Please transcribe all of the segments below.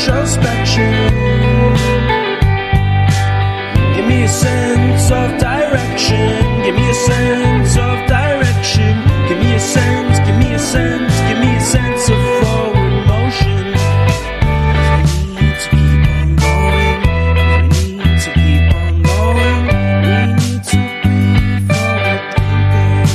introspection. Give me a sense of direction. Give me a sense of direction. Give me a sense, give me a sense, give me a sense of forward motion. We need to keep on going. We need to keep on going. We need to be forward thinkers.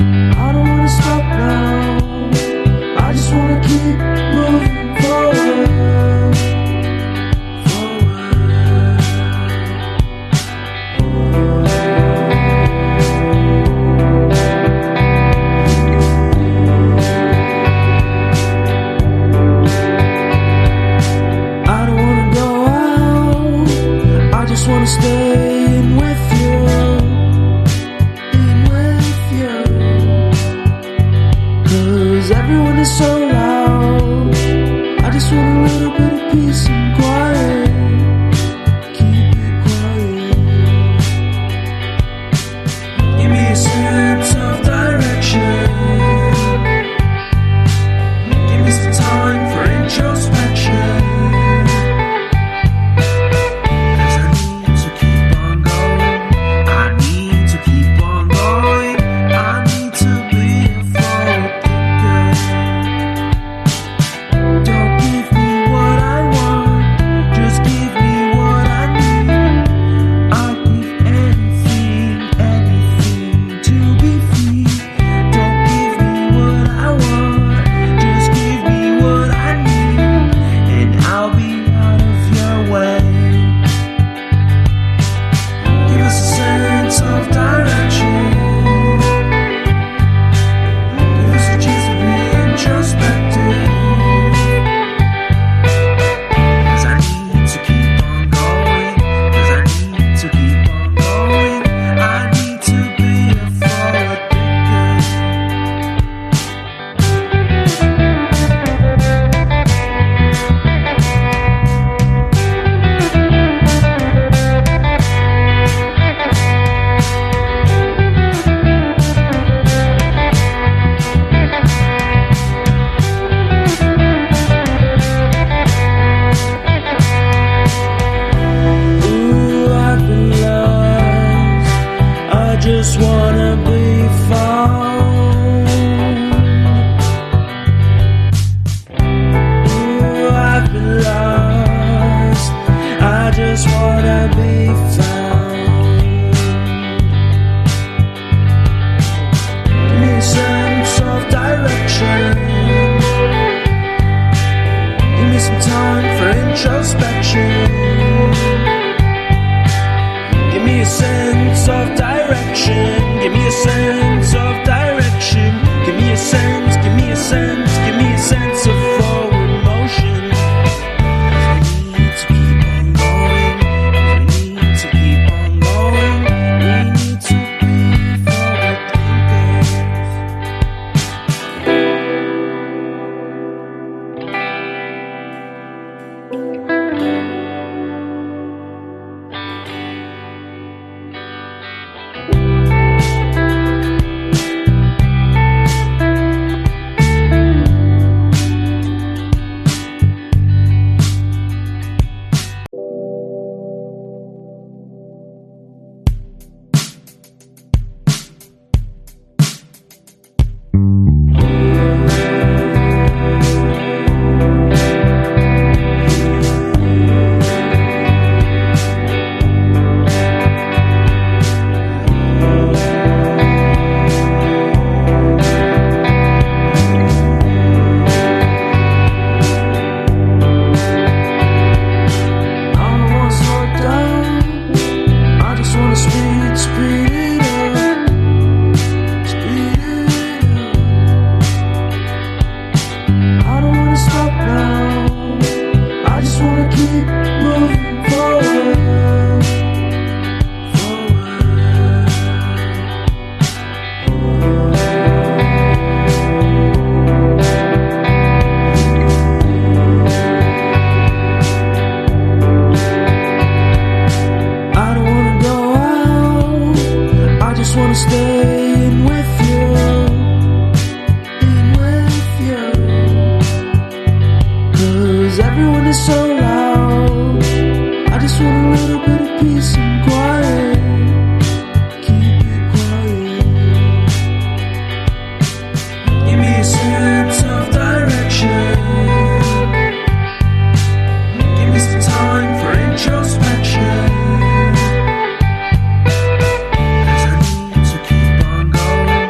I don't wanna stop now. I just wanna keep moving forward. I don't wanna go out. I just wanna stay in with you. Everyone is so loud. I just want a little bit of peace and quiet. Keep it quiet. Give me a sense of direction. Give me some time for introspection. 'Cause I need to keep on going. I need to keep on going. I need to be a forward. Don't give me what I want, just give me what I need. I'll give anything, anything to be free. Don't give me what I want, just give me what I need, and I'll be out of your way. Give us a sense of direction. Give us a chance to be introspective. Just wanna be found. Ooh, I've been lost. I just wanna be found. Give me a sense of direction. Give me some time for introspection. Give me a sense of direction. Give me a sense of direction. Give me a sense, give me a sense, give me a sense of forward motion. 'Cause we need to keep on going. 'Cause we need to keep on going. We need to be forward thinkers. Cause I need to keep on going.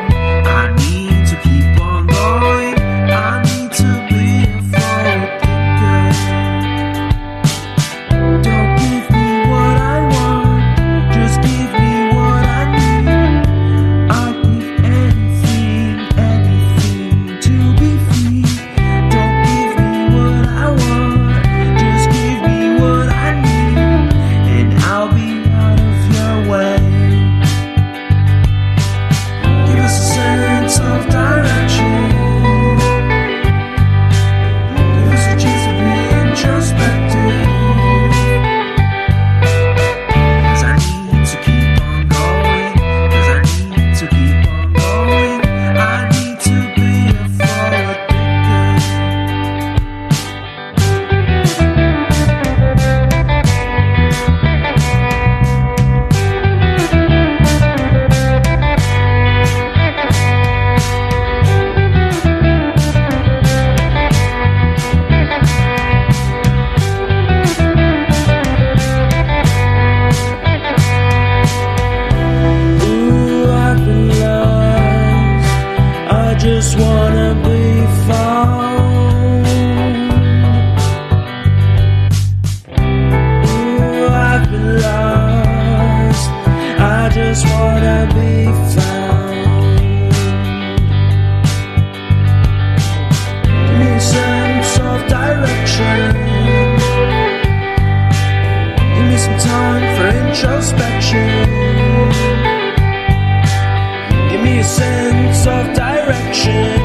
just wanna be found. Give me a sense of direction. Give me some time for introspection. Give me a sense of direction.